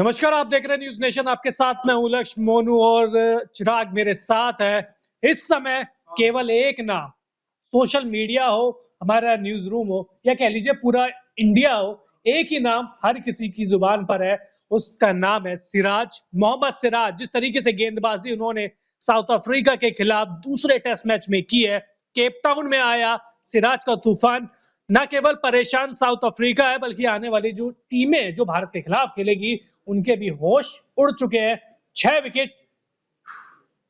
नमस्कार, आप देख रहे हैं न्यूज नेशन। आपके साथ मैं हूं लक्ष्य मोनू और चिराग मेरे साथ है। इस समय केवल एक नाम, सोशल मीडिया हो, हमारा न्यूज रूम हो या कह लीजिए पूरा इंडिया हो, एक ही नाम हर किसी की जुबान पर है। उसका नाम है सिराज, मोहम्मद सिराज। जिस तरीके से गेंदबाजी उन्होंने साउथ अफ्रीका के खिलाफ दूसरे टेस्ट मैच में की है, केप टाउन में आया सिराज का तूफान। न केवल परेशान साउथ अफ्रीका है, बल्कि आने वाली जो टीमें जो भारत के खिलाफ खेलेगी उनके भी होश उड़ चुके हैं। 6 विकेट,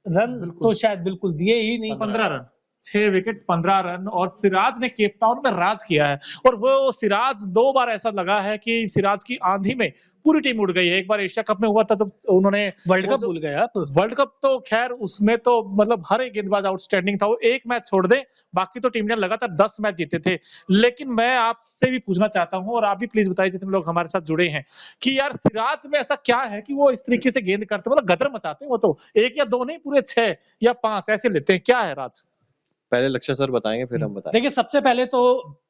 रन तो शायद बिल्कुल दिए ही नहीं। 15 रन, 6 विकेट 15 रन, और सिराज ने केप टाउन में राज किया है। और वो सिराज 2 बार ऐसा लगा है कि सिराज की आंधी में पूरी टीम उड़ गई है। एक बार एशिया कप में हुआ था, तो उन्होंने वर्ल्ड कप भूल गए आप। वर्ल्ड कप तो खैर उसमें तो मतलब हर एक गेंदबाज आउटस्टैंडिंग था। वो एक मैच छोड़ दे, बाकी तो टीम ने लगातार 10 मैच जीते थे। लेकिन मैं आपसे भी पूछना चाहता हूं, और आप भी प्लीज बताइए जितने लोग हमारे साथ जुड़े हैं, कि यार सिराज में ऐसा क्या है कि वो इस तरीके से गेंद करते, मतलब गदर मचाते हैं। वो तो एक या दो नहीं, पूरे 6 या 5 ऐसे लेते हैं। क्या है राज? पहले लक्ष्य सर बताएंगे, फिर हम बताएंगे। देखिए, सबसे पहले तो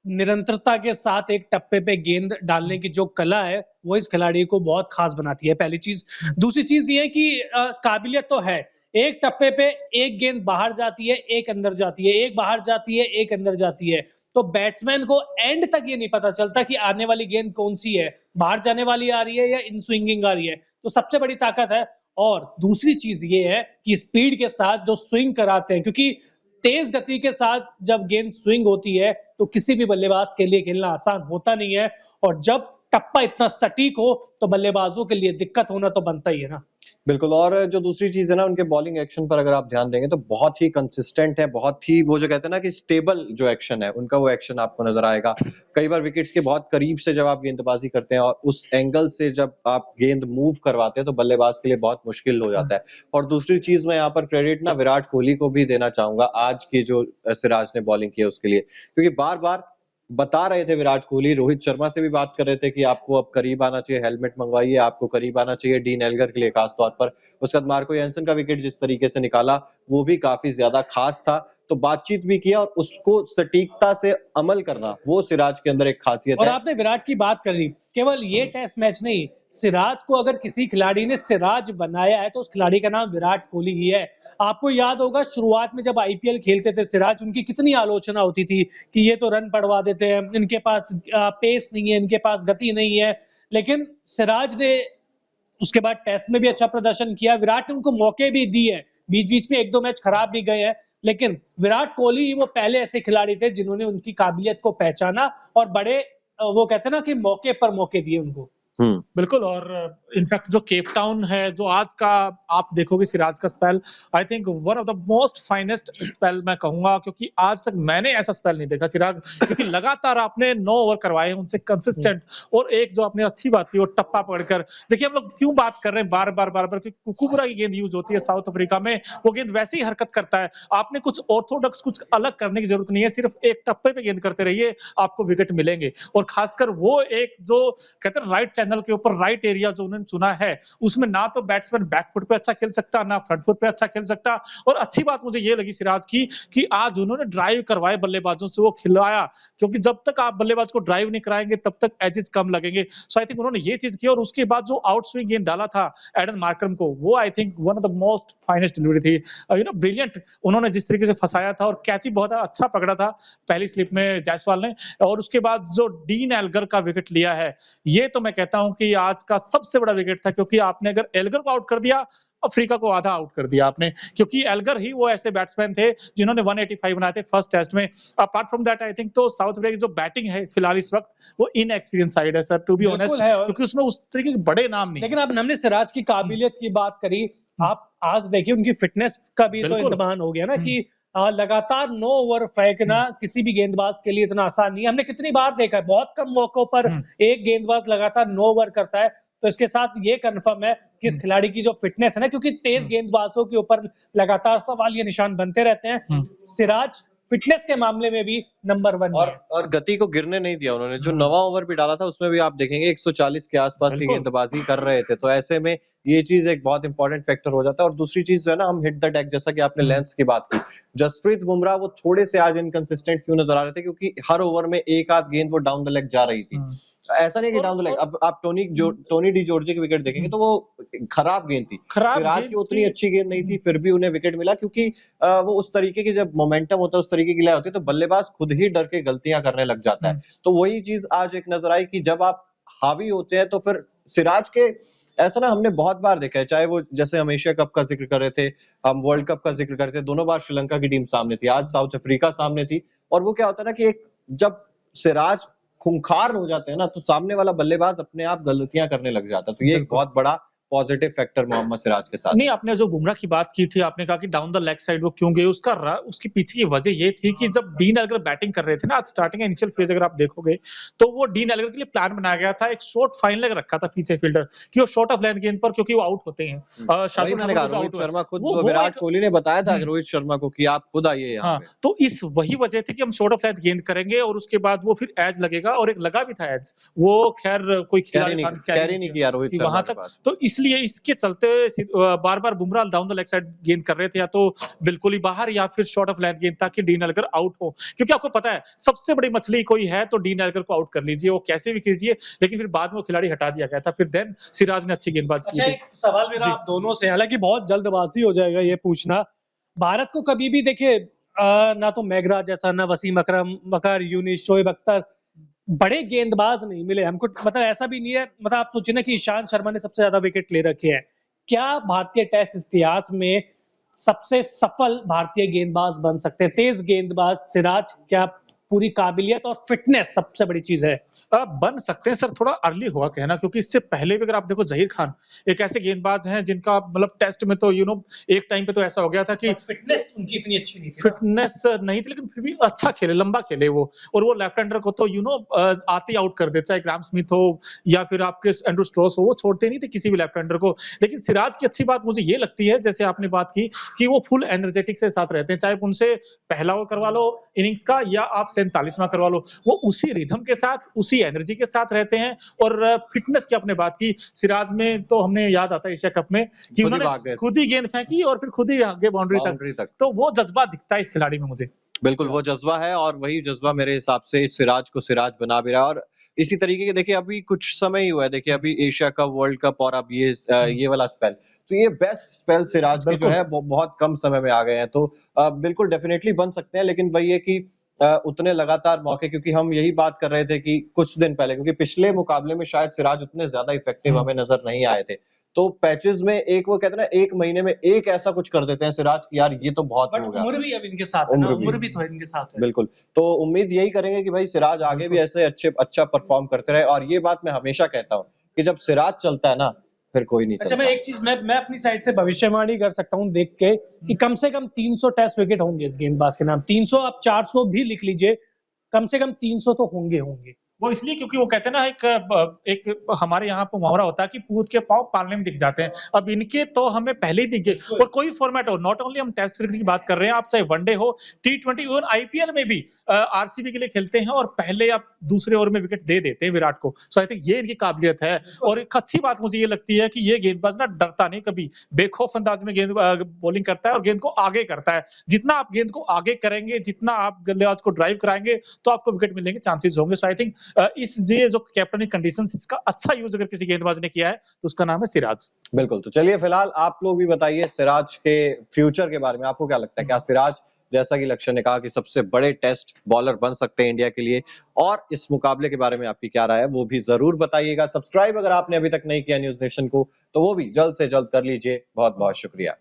निरंतरता के साथ एक टप्पे पे गेंद डालने की जो कला है वो इस खिलाड़ी को बहुत खास बनाती है, पहली चीज। दूसरी चीज ये है कि काबिलियत तो है। एक टप्पे पे एक गेंद बाहर जाती है, एक अंदर जाती है, एक बाहर जाती है, एक अंदर जाती है। तो बैट्समैन को एंड तक ये नहीं पता चलता कि आने वाली गेंद कौन सी है, बाहर जाने वाली आ रही है या इन स्विंगिंग आ रही है। तो सबसे बड़ी ताकत है। और दूसरी चीज ये है कि स्पीड के साथ जो स्विंग कराते हैं, क्योंकि तेज गति के साथ जब गेंद स्विंग होती है तो किसी भी बल्लेबाज के लिए खेलना आसान होता नहीं है। और जब टप्पा इतना सटीक हो तो बल्लेबाजों के लिए दिक्कत होना तो बनता ही है ना। बिल्कुल। और जो दूसरी चीज है ना, उनके बॉलिंग एक्शन पर अगर आप ध्यान देंगे तो बहुत ही कंसिस्टेंट है, बहुत ही वो जो कहते हैं ना कि स्टेबल जो एक्शन है उनका, वो एक्शन आपको नजर आएगा। कई बार विकेट्स के बहुत करीब से जब आप गेंदबाजी करते हैं और उस एंगल से जब आप गेंद मूव करवाते हैं तो बल्लेबाज के लिए बहुत मुश्किल हो जाता है। और दूसरी चीज मैं यहाँ पर क्रेडिट ना विराट कोहली को भी देना चाहूंगा, आज की जो सिराज ने बॉलिंग की है उसके लिए। क्योंकि बार बार बता रहे थे विराट कोहली, रोहित शर्मा से भी बात कर रहे थे कि आपको अब करीब आना चाहिए, हेलमेट मंगवाइए, आपको करीब आना चाहिए, डीन एल्गर के लिए खास तौर पर। उसके बाद मार्को यानसन का विकेट जिस तरीके से निकाला वो भी काफी ज्यादा खास था। तो बातचीत भी किया और उसको सटीकता से अमल करना, वो सिराज के अंदर एक खासियत और है। आपने विराट की बात कर ली, केवल ये टेस्ट मैच नहीं, सिराज को अगर किसी खिलाड़ी ने सिराज बनाया है तो उस खिलाड़ी का नाम विराट कोहली ही है। आपको याद होगा शुरुआत में जब आईपीएल खेलते थे सिराज, उनकी कितनी आलोचना होती थी कि ये तो रन पड़वा देते हैं, इनके पास पेस नहीं है, इनके पास गति नहीं है। लेकिन सिराज ने उसके बाद टेस्ट में भी अच्छा प्रदर्शन किया। विराट ने उनको मौके भी दिए हैं, बीच बीच में एक दो मैच खराब भी गए हैं, लेकिन विराट कोहली ही वो पहले ऐसे खिलाड़ी थे जिन्होंने उनकी काबिलियत को पहचाना और बड़े वो कहते हैं ना कि मौके पर मौके दिए उनको। बिल्कुल। और इनफैक्ट जो केप टाउन है, जो आज का आप देखोगे सिराज का spell, I think one of the most finest spell मैं कहूंगा, क्योंकि आज तक मैंने ऐसा स्पेल नहीं देखा चिराग। क्योंकि लगातार आपने 9 ओवर करवाए उनसे कंसिस्टेंट। और एक जो आपने अच्छी बात की वो टप्पा पकड़कर, देखिए हम लोग क्यों बात कर रहे हैं बार बार क्योंकि कुकुबरा की गेंद यूज होती है साउथ अफ्रीका में, वो गेंद वैसे ही हरकत करता है। आपने कुछ ऑर्थोडॉक्स, कुछ अलग करने की जरूरत नहीं है, सिर्फ एक टप्पे पे गेंद करते रहिए, आपको विकेट मिलेंगे। और खासकर वो एक जो कहते हैं राइट चैनल के ऊपर राइट एरिया जो उन्होंने चुना है, उसमें ना तो बैट्समैन बैकफुट पे अच्छा खेल सकता, ना फ्रंट फुट पे अच्छा खेल सकता। और अच्छी बात मुझे ये लगी सिराज की कि आज उन्होंने ड्राइव करवाए बल्लेबाजों से, वो खिलाया। क्योंकि जब तक आप बल्लेबाज को ड्राइव नहीं कराएंगे तब तक एजेस कम लगेंगे। सो आई थिंक उन्होंने ये चीज की। और उसके बाद जो आउट स्विंग गेंद डाला था एडन मार्करम को, वो I think one of the most finest delivery थी। ब्रिलियंट उन्होंने जिस तरीके से फंसाया था, और कैच भी बहुत अच्छा पकड़ा था पहली स्लिप में जायसवाल ने। और उसके बाद जो डीन एल्गर का विकेट लिया है, ये तो मैं कहता हूं कि आज का सबसे बड़ा विकेट था। क्योंकि आपने अगर एल्गर को आउट कर दिया, अफ्रीका को आधा आउट कर दिया आपने। क्योंकि एल्गर ही वो ऐसे बैट्समैन थे जिन्होंने 185 बनाए थे फर्स्ट टेस्ट में। Apart from that I think तो साउथ अफ्रीका की जो बैटिंग है फिलहाल इस वक्त, वो इनएक्सपीरियंस साइड है सर, टू बी ऑनेस्ट। क्योंकि उसमें उस तरीके के बड़े नाम नहीं। लेकिन अब हमने सिराज की काबिलियत की बात करी, आप आज देखिए उनकी फिटनेस का भी तो इंतमान हो गया ना कि लगातार 9 ओवर फेंकना किसी भी गेंदबाज के लिए इतना आसान नहीं है। हमने कितनी बार देखा है, बहुत कम मौकों पर एक गेंदबाज लगातार 9 ओवर करता है। तो इसके साथ ये कंफर्म है कि इस खिलाड़ी की जो फिटनेस है ना, क्योंकि तेज गेंदबाजों के ऊपर लगातार सवाल ये निशान बनते रहते हैं। सिराज फिटनेस के मामले में भी नंबर 1 है। और गति को गिरने नहीं दिया उन्होंने। जो 9वां ओवर भी डाला था उसमें भी आप देखेंगे 140 के आसपास की बिल्कुल। गेंदबाजी कर रहे थे। तो ऐसे में ये चीज एक बहुत इंपॉर्टेंट फैक्टर हो जाता है। और दूसरी चीज जो है ना, हम हिट द डेक, जैसा कि आपने लेंथ की बात की, जसप्रीत बुमराह वो थोड़े से आज इनकंसिस्टेंट क्यों नजर आ रहे थे, क्योंकि हर ओवर में एक आध गेंद वो डाउन द लेग जा रही थी। ऐसा नहीं कि डाउन द लेग, अब आप टोनी डी जॉर्ज की विकेट देखेंगे तो वो खराब गेंद थी। सिराज की उतनी अच्छी गेंद नहीं थी, फिर भी उन्हें विकेट मिला, क्योंकि वो उस तरीके की जब मोमेंटम होता है, उस तरीके की लय होती है, तो बल्लेबाज खुद ही डर के गलतियां करने लग जाता है। तो वही चीज आज एक नजर आई कि जब आप हावी होते हैं तो फिर सिराज के, ऐसा ना हमने बहुत बार देखा है, चाहे वो जैसे हम एशिया कप का जिक्र कर रहे थे, हम वर्ल्ड कप का जिक्र कर रहे थे, दोनों बार श्रीलंका की टीम सामने थी, आज साउथ अफ्रीका सामने थी। और वो क्या होता है ना कि एक जब सिराज खूंखार हो जाते हैं ना, तो सामने वाला बल्लेबाज अपने आप गलतियां करने लग जाता है। तो ये एक बहुत बड़ा पॉजिटिव फैक्टर मोहम्मद सिराज के साथ। नहीं, आपने जो बुमराह की बात की थी, आपने कहा कि डाउन द लेग साइड वो क्यों गए, उसके पीछे की वजह ये थी कि जब डीन एल्गर बैटिंग कर रहे थे ना, स्टार्टिंग इनिशियल फेज अगर आप देखोगे, तो वो डीन एल्गर के लिए प्लान बनाया गया था, एक शॉर्ट फाइन लेग रखा था पीछे फील्डर कि वो शॉर्ट ऑफ लेंथ गेंद पर, क्योंकि वो आउट होते हैं। रोहित शर्मा खुद, विराट कोहली ने बताया था रोहित शर्मा को कि आप खुद आइए यहाँ पे। तो इस वही वजह थी कि हम शॉर्ट ऑफ लेंथ गेंद करेंगे और उसके बाद वो फिर एज लगेगा, और एक लगा भी था एज, वो खैर कोई कैरी नहीं किया रोहित शर्मा वहां तक। तो इसलिए इसके चलते बार-बार Bumrah down the leg side गेंद कर रहे थे, या तो बिल्कुल ही बाहर या फिर शॉर्ट ऑफ लेंथ गेंद, ताकि डीन एल्गर आउट हो। क्योंकि आपको पता है सबसे बड़ी मछली कोई है तो डीन एल्गर को आउट कर लीजिए, वो कैसे भी कीजिए, लेकिन फिर बाद में वो खिलाड़ी हटा दिया गया था। फिर देन सिराज ने अच्छी गेंदबाजी की थी। एक सवाल मेरा आप दोनों से, हालांकि बहुत जल्दबाजी हो जाएगा ये पूछना, भारत को कभी भी देखिए ना तो मैगरा जैसा, ना वसीम अकरम, वकार यूनिस, शोएब अख्तर बड़े गेंदबाज नहीं मिले हमको। मतलब ऐसा भी नहीं है, मतलब आप सोचिए ना कि ईशांत शर्मा ने सबसे ज्यादा विकेट ले रखे हैं। क्या भारतीय टेस्ट इतिहास में सबसे सफल भारतीय गेंदबाज बन सकते हैं? तेज गेंदबाज सिराज, क्या पूरी काबिलियत और फिटनेस सबसे बड़ी चीज है? बन सकते हैं सर, थोड़ा अर्ली हुआ कहना, क्योंकि इससे पहले भी अगर आप देखो जहीर खान एक ऐसे गेंदबाज हैं जिनका मतलब टेस्ट में तो एक टाइम पे तो ऐसा हो गया था कि फिटनेस उनकी इतनी अच्छी नहीं थी, फिटनेस नहीं थी, लेकिन फिर भी अच्छा खेले, लंबा खेले वो, और वो लेफ्ट हैंडर को तो आते ही आउट कर देते, चाहे ग्राहम स्मिथ हो या फिर आपके एंड्रू स्ट्रॉस हो, वो छोड़ते नहीं थे किसी भी लेफ्ट हैंडर को। लेकिन सिराज की अच्छी बात मुझे ये लगती है, जैसे आपने बात की कि वो फुल एनर्जेटिक से साथ रहते हैं, चाहे उनसे पहला ओवर करवा लो इनिंग्स का या आप 47वां करवा लो, वो उसी रिदम के साथ, उसी एनर्जी के साथ रहते हैं। और फिटनेस की आपने बात की, सिराज में तो हमने याद आता है एशिया कप में कि उन्होंने खुद ही गेंद फेंकी और फिर खुद ही आगे बाउंड्री तक। तो वो जज्बा दिखता है इस खिलाड़ी में मुझे। बिल्कुल वो जज्बा है, और वही जज्बा मेरे हिसाब से सिराज को सिराज बना भी रहा है। और इसी तरीके के देखिए अभी कुछ समय ही हुआ है, देखिए अभी एशिया कप, वर्ल्ड कप और अब ये वाला स्पेल, तो ये बेस्ट स्पेल सिराज के जो है बहुत कम समय में आ गए हैं। तो बिल्कुल डेफिनेटली बन सकते हैं, लेकिन वही है कि उतने लगातार मौके, क्योंकि हम यही बात कर रहे थे कि कुछ दिन पहले, क्योंकि पिछले मुकाबले में शायद सिराज उतने ज्यादा इफेक्टिव हमें नजर नहीं आए थे, तो पैचेस में एक, वो कहते हैं ना, एक महीने में एक ऐसा कुछ कर देते हैं सिराज की, यार ये तो बहुत हो गया। उम्र भी अब इनके साथ है ना, उम्र भी तो इनके साथ है। बिल्कुल, तो उम्मीद यही करेंगे कि भाई सिराज आगे भी ऐसे अच्छा परफॉर्म करते रहे। और ये बात मैं हमेशा कहता हूँ कि जब सिराज चलता है ना, फिर कोई नहीं चलता। मैं एक चीज मैं अपनी साइड से भविष्यवाणी कर सकता हूँ देख के कि कम से कम 300 टेस्ट विकेट होंगे इस गेंदबाज के नाम। 300, आप 400 भी लिख लीजिए, कम से कम 300 तो होंगे। वो इसलिए क्योंकि वो कहते हैं ना, एक हमारे यहाँ पर मुहावरा होता है कि पूत के पांव पालने में दिख जाते हैं। अब इनके तो हमें पहले ही दिख गए, और कोई फॉर्मेट हो, नॉट ओनली हम टेस्ट क्रिकेट की बात कर रहे हैं, आप चाहे वनडे हो, T20, इवन आईपीएल में भी आरसीबी के लिए खेलते हैं और पहले आप दूसरे ओवर में विकेट दे देते हैं विराट को। सो आई थिंक ये इनकी काबिलियत है। और एक अच्छी बात मुझे ये लगती है कि ये गेंदबाज ना डरता नहीं, कभी बेखौफ अंदाज में गेंद बॉलिंग करता है और गेंद को आगे करता है। जितना आप गेंद को आगे करेंगे, जितना आप बल्लेबाज को ड्राइव कराएंगे, तो आपको विकेट मिलने के चांसेस होंगे। सो आई थिंक इस जो कैप्टन कंडीशंस, इसका अच्छा यूज अगर किसी गेंदबाज ने किया है तो उसका नाम है सिराज। बिल्कुल, तो चलिए फिलहाल आप लोग भी बताइए सिराज के फ्यूचर के बारे में, आपको क्या लगता है? क्या सिराज, जैसा कि लक्ष्य ने कहा, कि सबसे बड़े टेस्ट बॉलर बन सकते हैं इंडिया के लिए? और इस मुकाबले के बारे में आपकी क्या राय है वो भी जरूर बताइएगा। सब्सक्राइब अगर आपने अभी तक नहीं किया न्यूज नेशन को, तो वो भी जल्द से जल्द कर लीजिए। बहुत बहुत शुक्रिया।